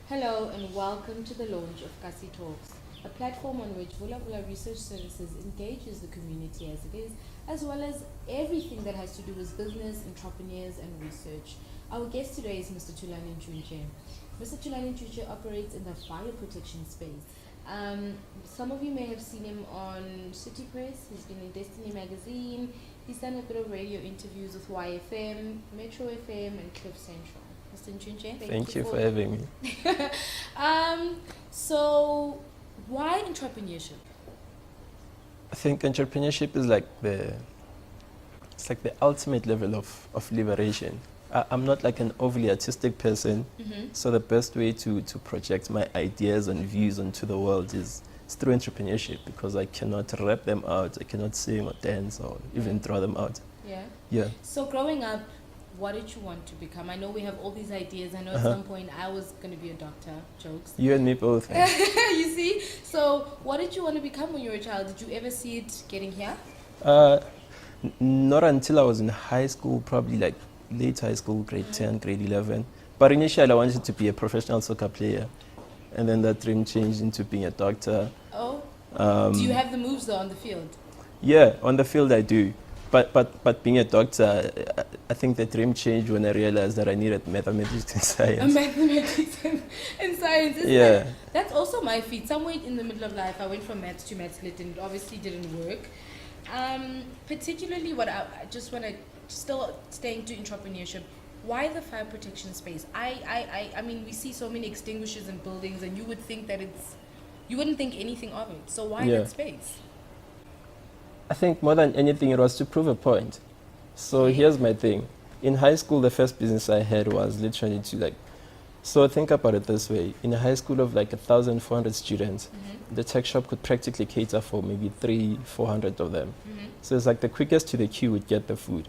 Hello and welcome to the launch of KasiTalks, a platform on which Vula Vula Research Services engages the community as it is, as well as everything that has to do with business, entrepreneurs and research. Our guest today is Mr. Thulani Ntshuntshe. Mr. Thulani Ntshuntshe operates in the fire protection space. Some of you may have seen him on City Press. He's been in Destiny Magazine. He's done a bit of radio interviews with YFM, Metro FM and Cliff Central. Mr. Ntshuntshe, thank you for having me. So, why entrepreneurship? I think entrepreneurship is like the ultimate level of liberation. I'm not like an overly artistic person, so the best way to project my ideas and views onto the world is through entrepreneurship, because I cannot rap them out, I cannot sing or dance or even draw them out. Yeah. So growing up, what did you want to become? I know we have all these ideas. I know at some point I was going to be a doctor. Jokes. You and me both. You see? So what did you want to become when you were a child? Did you ever see it getting here? Not until I was in high school, probably like late high school, grade 10, grade 11. But initially I wanted to be a professional soccer player. And then that dream changed into being a doctor. Oh. Do you have the moves though on the field? Yeah, on the field I do. But being a doctor, I think the dream changed when I realized that I needed mathematics and science. Mathematics and science, isn't that's also my feat. Somewhere in the middle of life, I went from maths to maths lit and it obviously didn't work. Particularly what I just want to, still staying to entrepreneurship, why the fire protection space? I mean, we see so many extinguishers in buildings and you would think that you wouldn't think anything of it. So why that space? I think more than anything, it was to prove a point. So here's my thing. In high school, the first business I had was literally so think about it this way. In a high school of like 1,400 students, the tech shop could practically cater for maybe 300-400 of them. So it's like the quickest to the queue would get the food.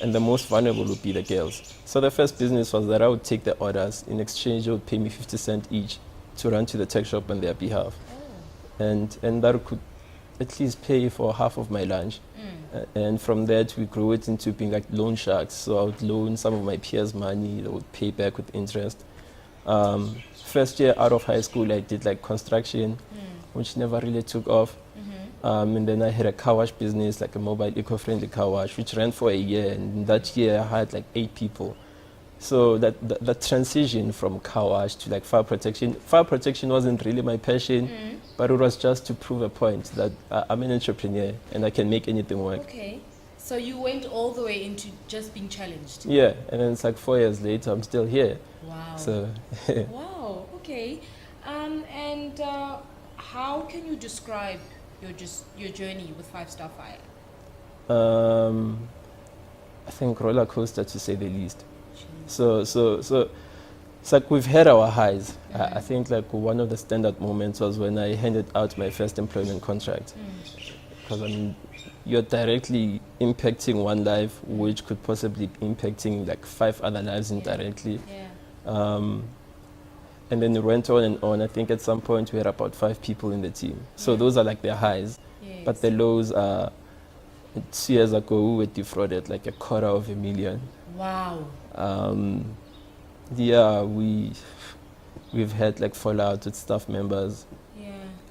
And the most vulnerable would be the girls. So the first business was that I would take the orders. In exchange, they would pay me 50 cents each to run to the tech shop on their behalf. And that could at least pay for half of my lunch. And from that, we grew it into being like loan sharks. So I would loan some of my peers money, they would pay back with interest. First year out of high school, I did like construction, which never really took off. And then I had a car wash business, like a mobile eco-friendly car wash, which ran for a year. And that year I had like 8 people. So that transition from car wash to like fire protection wasn't really my passion, but it was just to prove a point that I'm an entrepreneur and I can make anything work. Okay, so you went all the way into just being challenged. Yeah, and then it's like 4 years later, I'm still here. Wow. So wow, okay. And how can you describe your journey with 5-Star Fire? I think roller coaster, to say the least. So it's like we've had our highs. I think like one of the standout moments was when I handed out my first employment contract. Because I mean, you're directly impacting one life, which could possibly be impacting like 5 other lives indirectly. And then it went on and on. I think at some point we had about 5 people in the team. So those are like the highs. But the lows are, 2 years ago we were defrauded like $250,000. Wow. Yeah, we've had like fallout with staff members.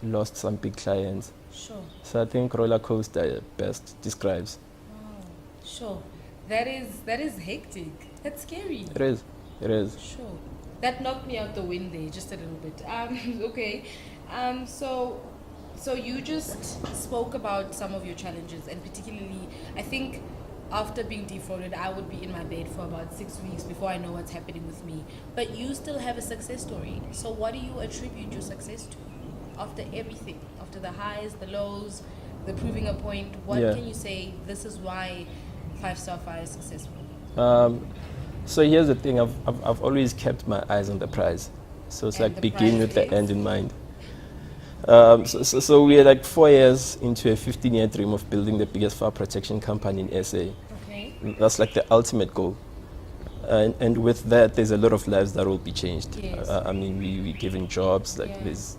Lost some big clients. Sure. So I think roller coaster best describes. Wow. Sure. That is hectic. That's scary. It is. Sure. That knocked me out the wind there just a little bit. Okay. So you just spoke about some of your challenges, and particularly, I think after being defrauded, I would be in my bed for about 6 weeks before I know what's happening with me. But you still have a success story. So what do you attribute your success to? After everything, after the highs, the lows, the proving a point, what can you say, this is why 5-Star Fire is successful? So here's the thing, I've always kept my eyes on the prize. So it's like begin with the end in mind. So we're like 4 years into a 15-year dream of building the biggest fire protection company in SA. Okay. That's like the ultimate goal. And with that, there's a lot of lives that will be changed. I mean, we're giving jobs, like this.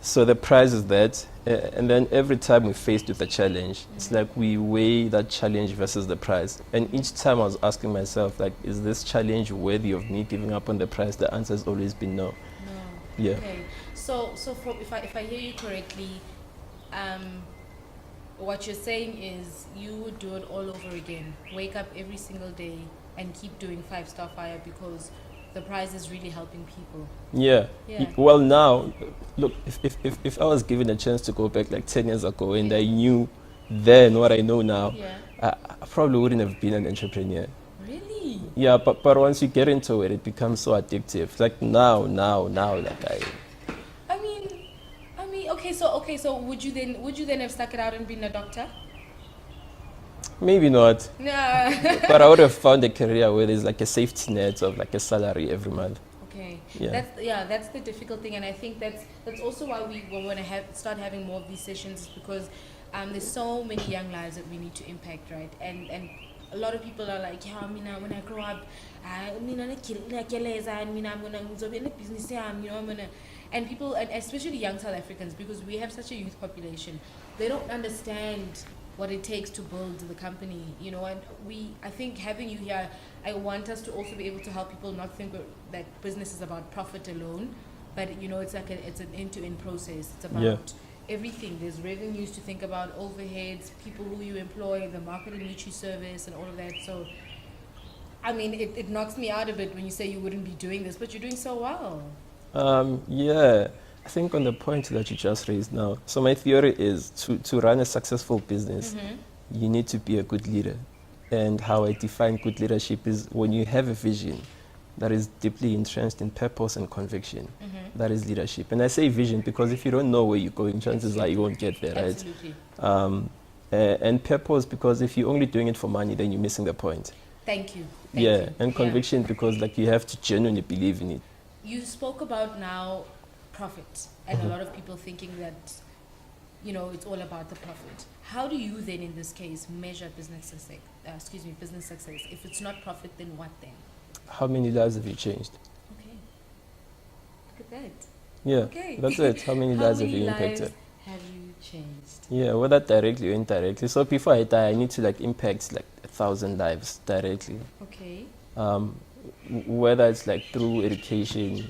So the prize is that. And then every time we're faced with a challenge, it's like we weigh that challenge versus the prize. And each time I was asking myself, like, is this challenge worthy of me giving up on the prize? The answer has always been no. Yeah. Okay. So if I hear you correctly, what you're saying is you would do it all over again. Wake up every single day and keep doing 5-star fire because the prize is really helping people. Yeah. Yeah. Well, now, look, if I was given a chance to go back like 10 years ago and Yeah. I knew then what I know now, Yeah. I probably wouldn't have been an entrepreneur. Really? Yeah, but once you get into it, it becomes so addictive. Like now, like I mean, okay, so would you then have stuck it out and been a doctor? maybe not, No. but I would have found a career where there's like a safety net of like a salary every month. Okay. Yeah. That's the difficult thing, and I think that's also why we want to start having more of these sessions, is because there's so many young lives that we need to impact, right? And a lot of people are like, yeah, I mean, when I grow up, I mean, I'm gonna be in a business, I'm gonna, and people, and especially young South Africans, because we have such a youth population, they don't understand what it takes to build the company, and I think having you here, I want us to also be able to help people not think that business is about profit alone, but it's like it's an end-to-end process. It's about everything. There's revenues to think about, overheads, people who you employ, the market in which you service, and all of that. So, I mean, it knocks me out a bit when you say you wouldn't be doing this, but you're doing so well. Yeah, I think on the point that you just raised now, so my theory is to run a successful business, you need to be a good leader. And how I define good leadership is when you have a vision that is deeply entrenched in purpose and conviction. That is leadership. And I say vision because if you don't know where you're going, chances are you won't get there, right? Absolutely. And purpose because if you're only doing it for money, then you're missing the point. Thank you. And conviction because like you have to genuinely believe in it. You spoke about now profit, and a lot of people thinking that it's all about the profit. How do you then, in this case, measure business success? Business success. If it's not profit, then what then? How many lives have you changed? Okay. Look at that. Yeah. Okay. That's it. How many lives have you lives impacted? have you changed? Yeah, whether directly or indirectly. So before I die, I need to like impact like 1,000 lives directly. Okay. Whether it's like through education,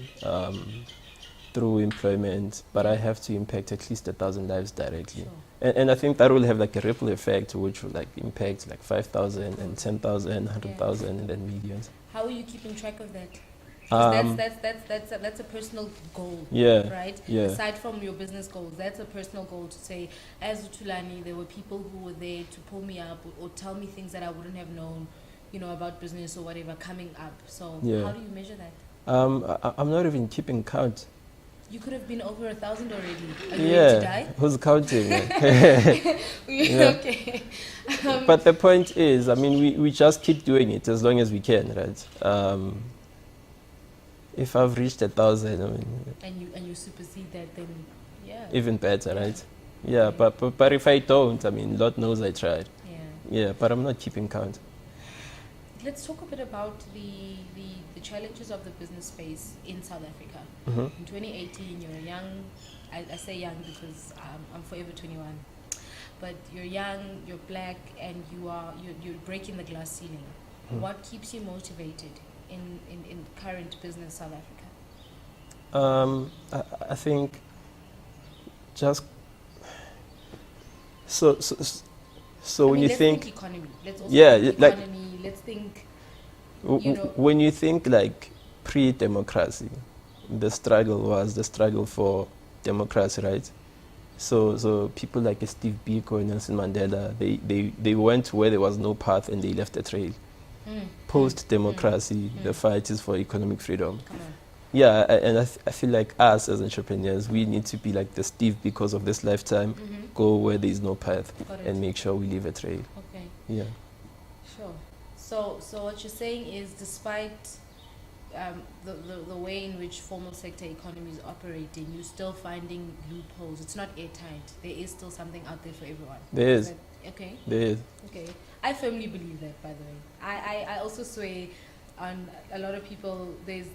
through employment, but I have to impact at least 1,000 lives directly. Sure. And I think that will have like a ripple effect, which will like impact like 5,000 and 10,000, 100,000, and then millions. How are you keeping track of that? 'Cause that's a personal goal, right? Yeah. Aside from your business goals, that's a personal goal to say, as Thulani, there were people who were there to pull me up or tell me things that I wouldn't have known, about business or whatever coming up. So how do you measure that? I'm not even keeping count. You could have been over 1,000 already. Are you ready to die? Who's counting? Okay. But the point is, I mean, we just keep doing it as long as we can, right? If I've reached 1,000, I mean, and you supersede that, then even better, right? Yeah, but if I don't, I mean, Lord knows I tried. Yeah, but I'm not keeping count. Let's talk a bit about the challenges of the business space in South Africa. In 2018, you're young. I say young because I'm forever 21. But you're young, you're black, and you're breaking the glass ceiling. What keeps you motivated in current business South Africa? I think just so when you let's think economy, let's also think economy. Let's think. When you think like pre-democracy, the struggle was the struggle for democracy, right? So people like Steve Biko and Nelson Mandela, they went where there was no path and they left a trail. Post-democracy, the fight is for economic freedom. Yeah, and I feel like us as entrepreneurs, we need to be like the Steve because of this lifetime, go where there is no path and make sure we leave a trail. Okay. Yeah. Sure. So what you're saying is, despite the way in which formal sector economy is operating, you're still finding loopholes. It's not airtight. There is still something out there for everyone. There is. Okay. There is. Okay. I firmly believe that, by the way. I also sway on a lot of people. There's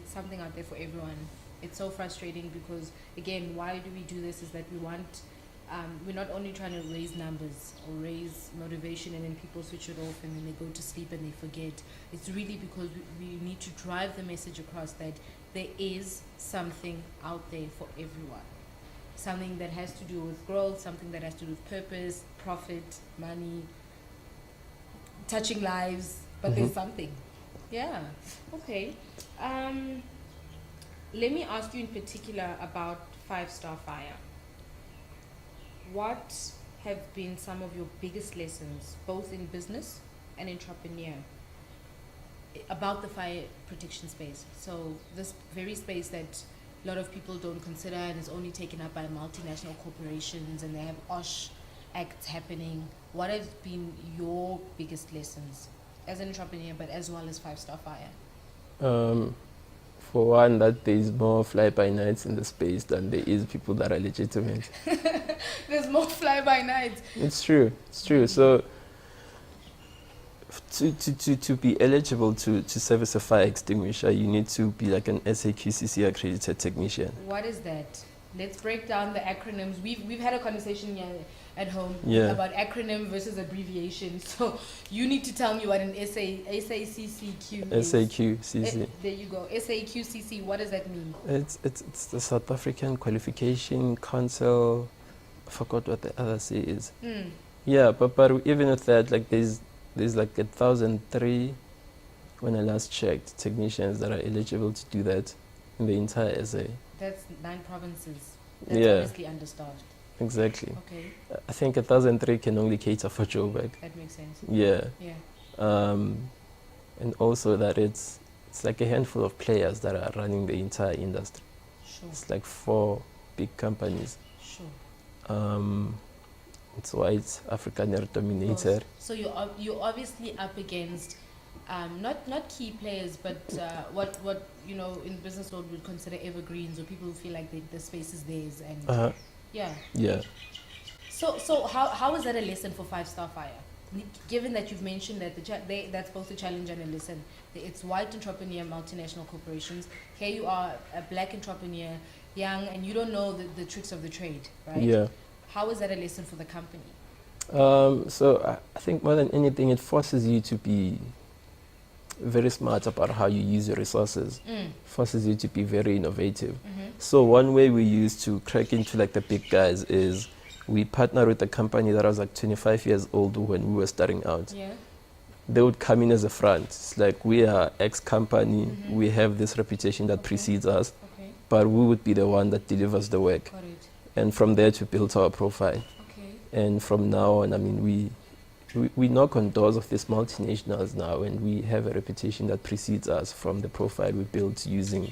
something out there for everyone. It's so frustrating because, again, why do we do this? Is that we want we're not only trying to raise numbers or raise motivation and then people switch it off and then they go to sleep and they forget. It's really because we need to drive the message across that there is something out there for everyone. Something that has to do with growth, something that has to do with purpose, profit, money, touching lives, but there's something. Yeah. Okay. Let me ask you in particular about 5-Star Fire. What have been some of your biggest lessons, both in business and entrepreneur, about the fire protection space? So this very space that a lot of people don't consider and is only taken up by multinational corporations and they have OSH acts happening. What have been your biggest lessons as an entrepreneur, but as well as 5-Star Fire? For one, that there is more fly-by-nights in the space than there is people that are legitimate. There's more fly-by-nights. It's true. It's true. So to be eligible to service a fire extinguisher, you need to be like an SAQCC accredited technician. What is that? Let's break down the acronyms. We've had a conversation here at home about acronym versus abbreviation. So you need to tell me what an SAQCQ is. SAQCC. There you go. SAQCC. What does that mean? It's the South African Qualification Council. I forgot what the other C is. Yeah, but even with that, like there's like 1,003 when I last checked technicians that are eligible to do that in the entire SA. That's 9 provinces. That's obviously understaffed. Exactly. Okay. I think 1,003 can only cater for Joburg. That makes sense. Yeah. Yeah. And also that it's like a handful of players that are running the entire industry. Sure. It's like 4 big companies. Sure. It's white, African dominated. So you're obviously up against not key players, but what you know in the business world would consider evergreens, or people who feel like the space is theirs, and yeah. So how is that a lesson for 5-Star Fire? Given that you've mentioned that that's both a challenge and a lesson. It's white entrepreneur, multinational corporations. Here you are, a black entrepreneur, young, and you don't know the tricks of the trade, right? Yeah. How is that a lesson for the company? So I think more than anything, it forces you to be very smart about how you use your resources. Forces you to be very innovative. So one way we use to crack into like the big guys is we partner with a company that was like 25 years old when we were starting out. Yeah. They would come in as a front. It's like, we are X company, we have this reputation that precedes us, but we would be the one that delivers the work. Got it. And from there to build our profile. Okay. And from now on, I mean, we knock on doors of these multinationals now, and we have a reputation that precedes us from the profile we built using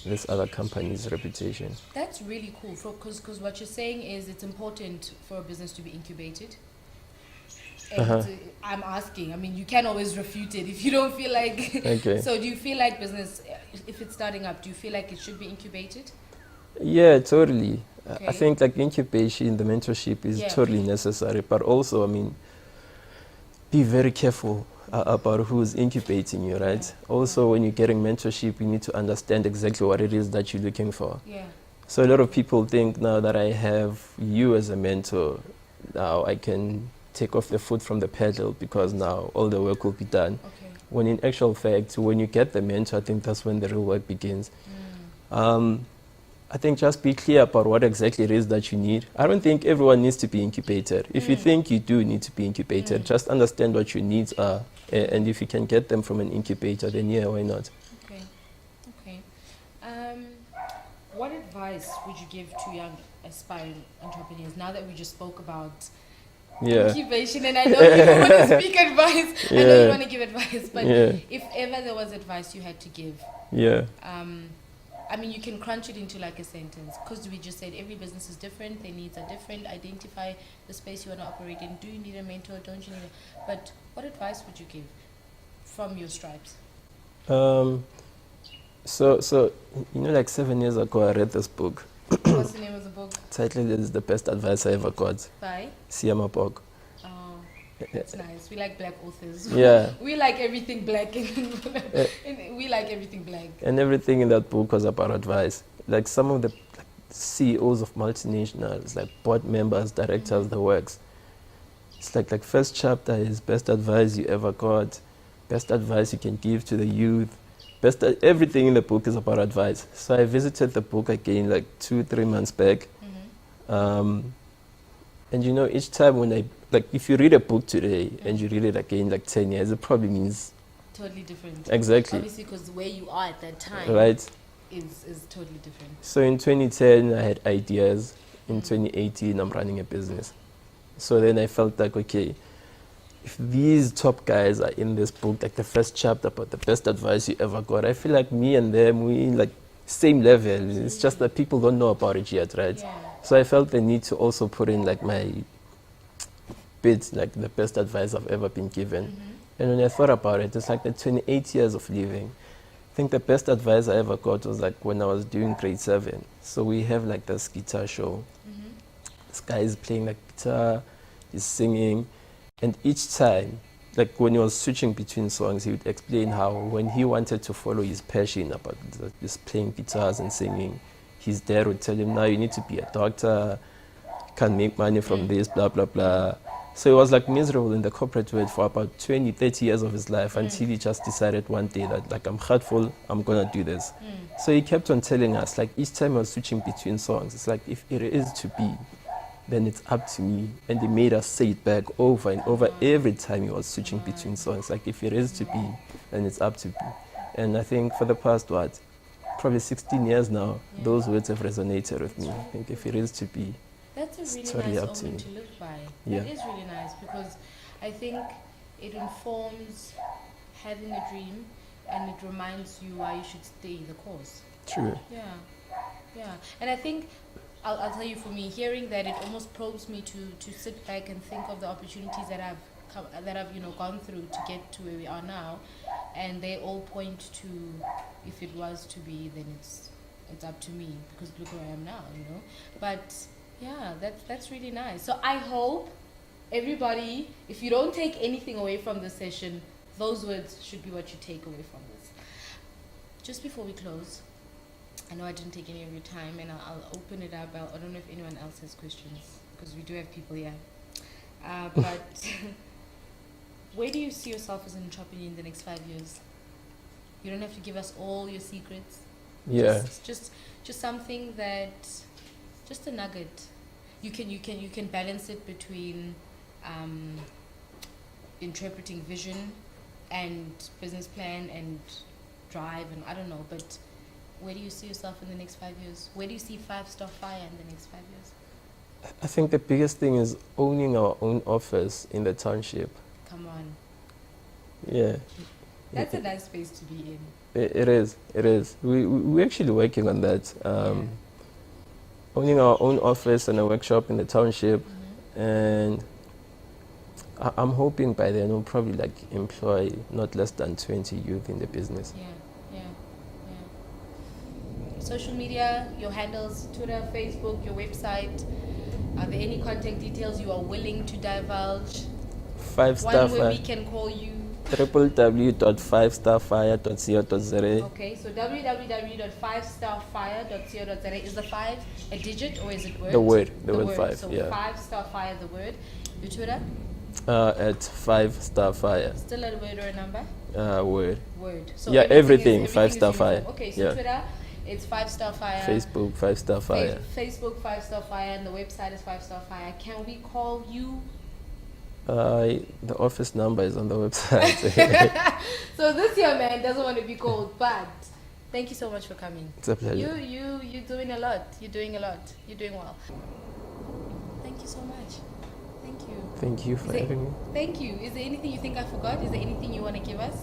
this other company's reputation. That's really cool, because what you're saying is it's important for a business to be incubated. And I'm asking, I mean, you can't always refute it if you don't feel like... Okay. So do you feel like business, if it's starting up, do you feel like it should be incubated? Yeah, totally. Okay. I think like incubation, the mentorship is totally necessary, but also, I mean, be very careful about who's incubating you, right? Also, when you're getting mentorship, you need to understand exactly what it is that you're looking for. Yeah. So a lot of people think now that I have you as a mentor, now I can take off the foot from the pedal because now all the work will be done. Okay. When in actual fact, when you get the mentor, I think that's when the real work begins. I think just be clear about what exactly it is that you need. I don't think everyone needs to be incubated. If you think you do need to be incubated, just understand what your needs are. And if you can get them from an incubator, then yeah, why not? Okay. Okay. What advice would you give to young aspiring entrepreneurs now that we just spoke about incubation? And I know you don't want to speak advice. I know you want to give advice, but if ever there was advice you had to give, I mean, you can crunch it into like a sentence, because we just said every business is different, their needs are different. Identify the space you want to operate in. Do you need a mentor? Don't you need a... But what advice would you give from your stripes? So you know, like 7 years ago, I read this book. What's the name of the book? Title is The Best Advice I Ever Got. By? Siamapok. That's nice. We like black authors. Yeah. We like everything black. We like everything black. And everything in that book was about advice. Like some of the CEOs of multinationals, like board members, directors, the works. It's like first chapter is best advice you ever got, best advice you can give to the youth. Everything in the book is about advice. So I visited the book again like 2-3 months back. And you know, each time when if you read a book today and you read it again like 10 years, it probably means totally different. Exactly. Obviously, because where you are at that time, right, is totally different. So in 2010, I had ideas. In 2018, I'm running a business. So then I felt like, okay, if these top guys are in this book, like the first chapter about the best advice you ever got, I feel like me and them, we like same level. It's just that people don't know about it yet, right? Yeah. So I felt the need to also put in like my bit, like the best advice I've ever been given. And when I thought about it, it's like the 28 years of living. I think the best advice I ever got was like when I was doing grade 7. So we have like this guitar show. This guy is playing like guitar, he's singing. And each time, like when he was switching between songs, he would explain how when he wanted to follow his passion about just playing guitars and singing, his dad would tell him, now you need to be a doctor, can't make money from this, blah, blah, blah. So he was like miserable in the corporate world for about 20, 30 years of his life until he just decided one day that like I'm heartful, I'm gonna do this. So he kept on telling us, like each time I was switching between songs, it's like if it is to be, then it's up to me. And he made us say it back over and over every time he was switching between songs. Like if it is to be, then it's up to be. And I think for the past, probably 16 years now, those words have resonated with me. I think if it is to be, that's a really totally nice up to omen me. to live by. Yeah. That is really nice because I think it informs having a dream and it reminds you why you should stay the course. True. Yeah. And I think I'll tell you, for me, hearing that, it almost probes me to sit back and think of the opportunities that I've gone through to get to where we are now, and they all point to, if it was to be, then it's up to me, because look where I am now, But yeah, that's really nice. So I hope everybody, if you don't take anything away from this session, those words should be what you take away from this. Just before we close, I know I didn't take any of your time, and I'll open it up. I don't know if anyone else has questions, because we do have people here. But where do you see yourself as an entrepreneur in the next 5 years? You don't have to give us all your secrets. Yeah. Just something that, just a nugget. You can balance it between interpreting vision and business plan and drive, and I don't know, but where do you see yourself in the next 5 years? Where do you see 5-star fire in the next 5 years? I think the biggest thing is owning our own office in the township. Come on. Yeah. That's a nice space to be in. It is. We're actually working on that. Owning our own office and a workshop in the township. And I'm hoping by then we'll probably employ not less than 20 youth in the business. Yeah. Social media, your handles, Twitter, Facebook, your website. Are there any contact details you are willing to divulge? 5-star One where we can call you. www.5starfire.co.za. Okay, so www.5starfire.co.za. Is the 5 a digit or is it word? The word 5. So yeah. 5starfire, the word. Your Twitter? At 5starfire. Still a word or a number? Word. So yeah, everything is 5starfire. Okay, so yeah. Twitter, it's 5starfire. Facebook, 5starfire. Facebook, 5starfire, and the website is 5starfire. Can we call you? The office number is on the website. So this young man doesn't want to be called, but thank you so much for coming. It's a pleasure. You're doing a lot. You're doing a lot. You're doing well. Thank you so much. Thank you. Thank you for having me. Thank you. Is there anything you think I forgot? Is there anything you want to give us?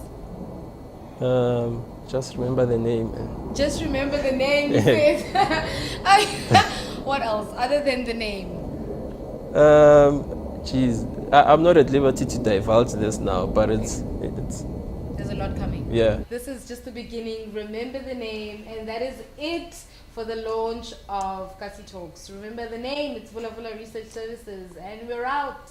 Just remember the name. Just remember the name, you said. What else other than the name? I'm not at liberty to divulge this now, but it's there's a lot coming. Yeah. This is just the beginning. Remember the name, and that is it for the launch of KasiTalks. Remember the name. It's Vula Vula Research Services, and we're out.